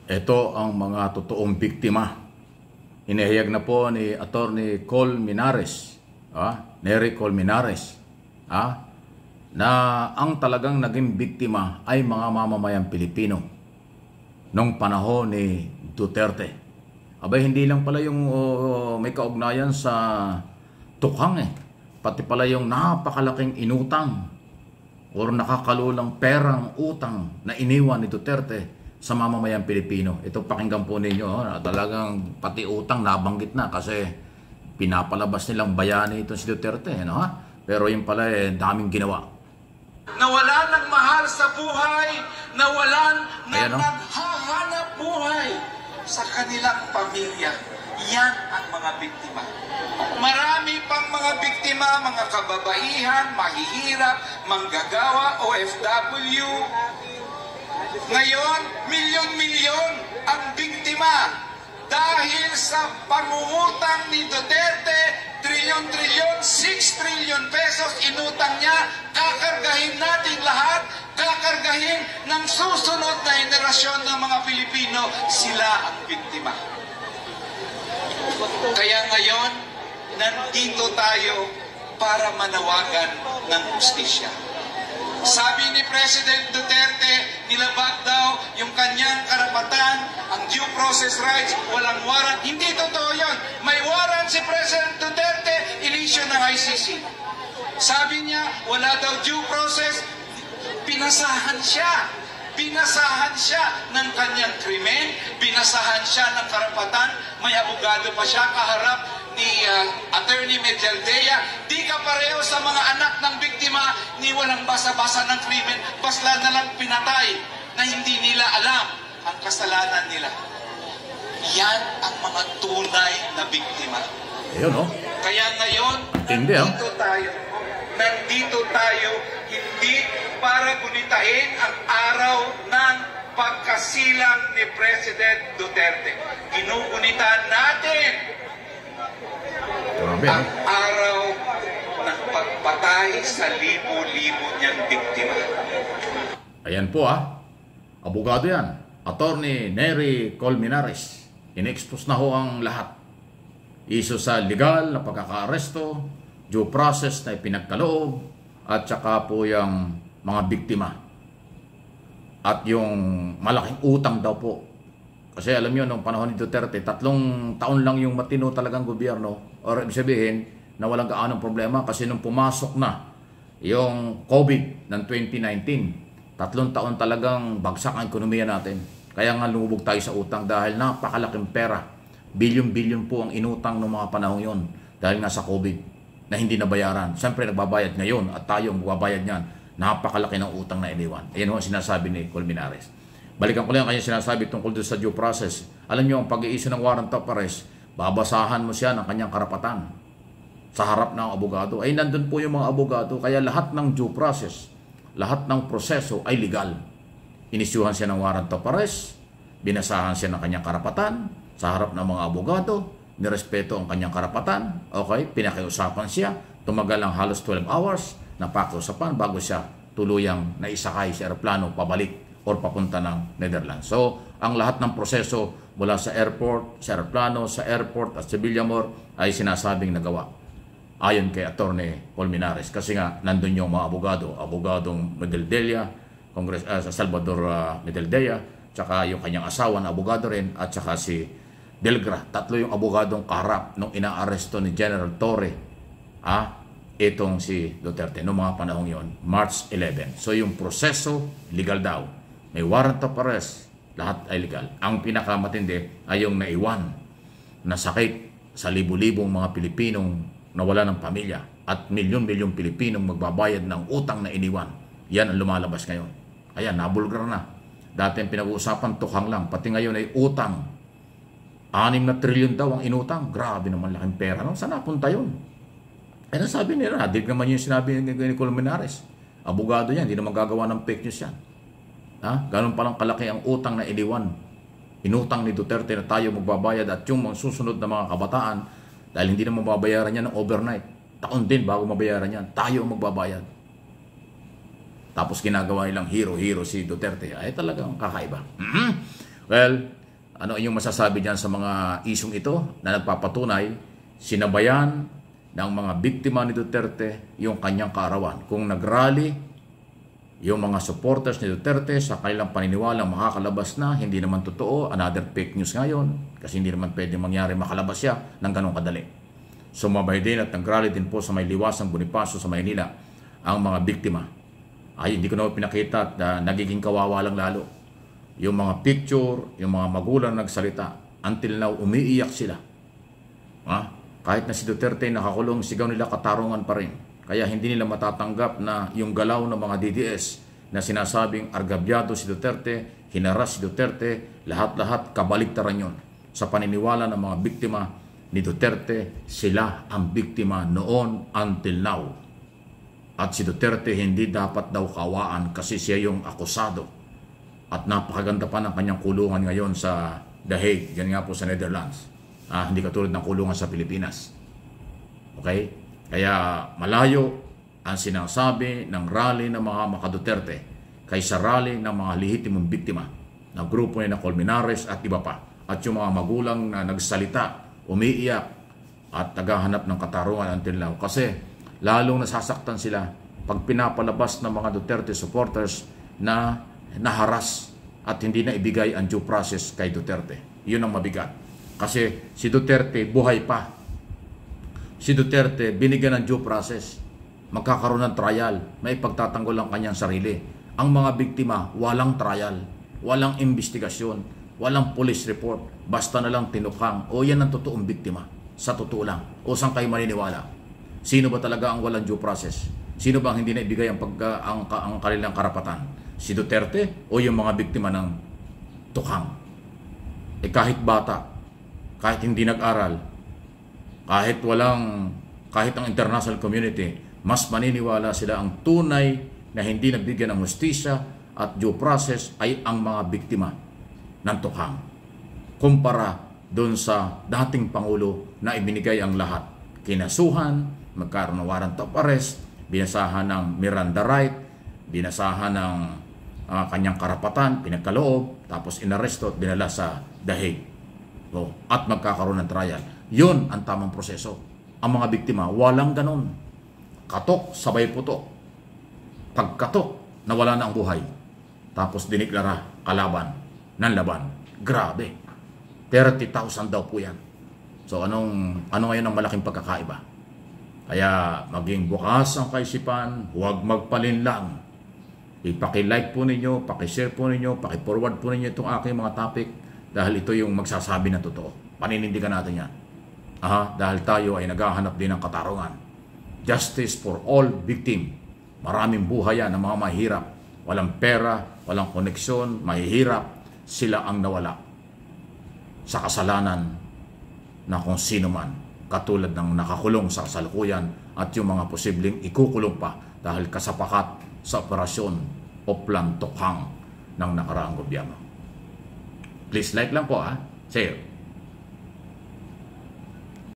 Ito ang mga totoong biktima. Inihayag na po ni Attorney Colmenares, Nery Colmenares, na ang talagang naging biktima ay mga mamamayang Pilipino nung panahon ni Duterte. Abay, hindi lang pala yung may kaugnayan sa tukhang pati pala yung napakalaking inutang o nakakalulang perang utang na iniwan ni Duterte sa mamamayang Pilipino. Ito pakinggan po ninyo, talagang pati utang nabanggit na kasi pinapalabas nilang bayani ito si Duterte. Pero yung pala daming ginawa. Nawalan ng mahal sa buhay, nawalan ng naghahanap buhay sa kanilang pamilya. Yan ang mga biktima. Marami pang mga biktima, mga kababaihan, mahihirap, manggagawa, OFW. Ngayon, milyon-milyon ang biktima dahil sa pangungutang ni Duterte, trilyon-trilyon, 6 trillion pesos inutang niya. Kakargahin natin lahat, kakargahin ng susunod na henerasyon ng mga Pilipino, sila ang biktima. Kaya ngayon, nandito tayo para manawagan ng hustisya. Sabi ni President Duterte, nilabag daw yung kanyang karapatan, ang due process rights, walang warrant. Hindi totoo yun. May warrant si President Duterte, in-issue ng ICC. Sabi niya, wala daw due process, pinasahan siya. Pinasahan siya ng kanyang krimen, pinasahan siya ng karapatan, may abogado pa siya kaharap ni Attorney Medjaldea. Di ka pareho sa mga anak ng biktima ni walang basa-basa ng krimen, basla na lang pinatay na hindi nila alam ang kasalanan nila. Yan ang mga tunay na biktima. Ayun, Kaya ngayon, nandito tayo hindi para gunitain ang araw ng pagkasilang ni President Duterte. Ginugunitahan natin ang araw ng pagpatay sa libo-libo niyang biktima. Ayan po abogado yan, Attorney Nery Colmenares. In-expose na ho ang lahat. Iso sa legal na pagkaka-aresto, due process na ipinagkaloob, at saka po yung mga biktima. At yung malaking utang daw po. Kasi alam nyo, noong panahon ni Duterte, 3 taon lang yung matino talagang gobyerno. Or ibig sabihin, na walang gaanong problema kasi nung pumasok na yung COVID ng 2019, 3 taon talagang bagsak ang ekonomiya natin. Kaya nga lumubog tayo sa utang dahil napakalaking pera. Bilyon-bilyon po ang inutang noong mga panahon yon dahil nga sa COVID na hindi nabayaran. Siyempre nagbabayad ngayon at tayo magbabayad niyan. Napakalaki ng utang na iniwan. Ayan ang sinasabi ni Colmenares. Balikan ko lang kanya sinasabi tungkol doon sa due process. Alam niyo, ang pag-i-issue ng warrant of arrest, babasahan mo siya ng kanyang karapatan sa harap ng abogado. Ay nandun po yung mga abogado. Kaya lahat ng due process, lahat ng proseso ay legal. Inisyuhan siya ng warrant of arrest, binasahan siya ng kanyang karapatan sa harap ng mga abogado, nirespeto ang kanyang karapatan, pinakiusapan siya, tumagal ang halos 12 hours na pakiusapan bago siya tuluyang naisakay sa eroplano pabalik o papunta ng Netherlands. So, ang lahat ng proseso mula sa airport, sa eroplano, sa airport at sa Villamor ay sinasabing nagawa. Ayon kay Attorney Colmenares, kasi nga nandun yung mga abogado, abogadong Medjaldea, sa Salvador Medjaldea, tsaka yung kanyang asawa na abogado rin, at tsaka si Delgra. 3 yung abogadong kaharap nung inaaresto ni General Torre itong si Duterte noong mga panahong yon, March 11. So yung proseso legal daw, may warrant of arrest, lahat ay legal. Ang pinakamatindi ay yung naiwan na sakit sa libu-libong mga Pilipinong nawala ng pamilya at milyon-milyong Pilipinong magbabayad ng utang na iniwan. Yan ang lumalabas ngayon. Ayan, nabulgar na. Dati ang pinag-uusapan tukhang lang, pati ngayon ay utang. 6 na trilyon daw ang inutang. Grabe naman laking pera. Saan napunta yun? Ano sabi nila? Di naman yung sinabi ni Colmenares. Abogado yan. Hindi naman gagawa ng fake news yan. Ganun palang kalaki ang utang na iniwan. Inutang ni Duterte na tayo magbabayad at yung mga susunod na mga kabataan dahil hindi naman mababayaran yan ng overnight. Taon din bago mabayaran yan. Tayo ang magbabayad. Tapos ginagawa nilang hero si Duterte. Ay talagang kakaiba. Well, ano yung masasabi diyan sa mga isyong ito na nagpapatunay sinabayan ng mga biktima ni Duterte yung kanyang kaarawan. Kung nagrally yung mga supporters ni Duterte sa kanilang paniniwalang makakalabas na, hindi naman totoo, another fake news ngayon, kasi hindi naman pwede mangyari makalabas siya ng ganong kadali. Sumabay din at nagrally din po sa may liwasang Bonifacio sa Maynila ang mga biktima. Ay, hindi ko na pinakita at nagiging kawawa lang lalo. Yung mga picture, yung mga magulang nagsalita, until now, umiiyak sila. Kahit na si Duterte nakakulong, sigaw nila katarungan pa rin. Kaya hindi nila matatanggap na yung galaw ng mga DDS na sinasabing argabyado si Duterte, hinaras si Duterte, lahat-lahat kabaligtaran yon. Sa paniniwala ng mga biktima ni Duterte, sila ang biktima noon until now. At si Duterte hindi dapat daw kawaan kasi siya yung akusado. At napakaganda pa ng kanyang kulungan ngayon sa The Hague, yan nga po sa Netherlands. Hindi katulad ng kulungan sa Pilipinas. Okay? Kaya malayo ang sinasabi ng rally ng mga maka-Duterte kaysa rally ng mga lehitimong biktima ng grupo ni Colmenares at iba pa. At yung mga magulang na nagsalita, umiiyak at naghahanap ng katarungan until now. Kasi lalong nasasaktan sila pag pinapalabas ng mga Duterte supporters na naharas at hindi na ibigay ang due process kay Duterte. Yun ang mabigat. Kasi si Duterte buhay pa. Si Duterte binigyan ng due process. Magkakaroon ng trial. May pagtatanggol ang kanyang sarili. Ang mga biktima, walang trial. Walang investigasyon. Walang police report. Basta na lang tinukhang. O yan ang totoong biktima. Sa totoo lang. O saan kayo maniniwala? Sino ba talaga ang walang due process? Sino ba ang hindi na ibigay ang kanilang karapatan? Si Duterte o yung mga biktima ng tukhang? Kahit bata, kahit hindi nag-aral, kahit ang international community, mas maniniwala sila ang tunay na hindi nabigyan ng hustisya at due process ay ang mga biktima ng tukhang. Kumpara doon sa dating Pangulo na ibinigay ang lahat. Kinasuhan, magkaroon ng warrant of arrest, binasahan ng Miranda right, binasahan ng kanyang karapatan, pinagkaloob, tapos inaresto at dinala sa The Hague. At magkakaroon ng trial. Yun ang tamang proseso. Ang mga biktima, walang ganon. Katok, sabay putok. Pagkatok, nawala na ang buhay. Tapos diniklara, kalaban, nanlaban. Grabe. 30,000 daw po yan. So ano ngayon ang malaking pagkakaiba? Kaya maging bukas ang kaisipan, huwag magpalinlang. Ipaki-like po ninyo, paki-share po ninyo, paki-forward po ninyo itong aking mga topic dahil ito yung magsasabi na totoo. Paninindigan natin yan. Dahil tayo ay naghahanap din ng katarungan. Justice for all victim. Maraming buhay yan ng mga mahihirap. Walang pera, walang koneksyon, mahihirap. Sila ang nawala sa kasalanan na kung sino man. Katulad ng nakakulong sa kasalukuyan at yung mga posibleng ikukulong pa dahil kasapakat sa operasyon o plan tukhang ng nakaraang gobyerno. Please like lang po, share.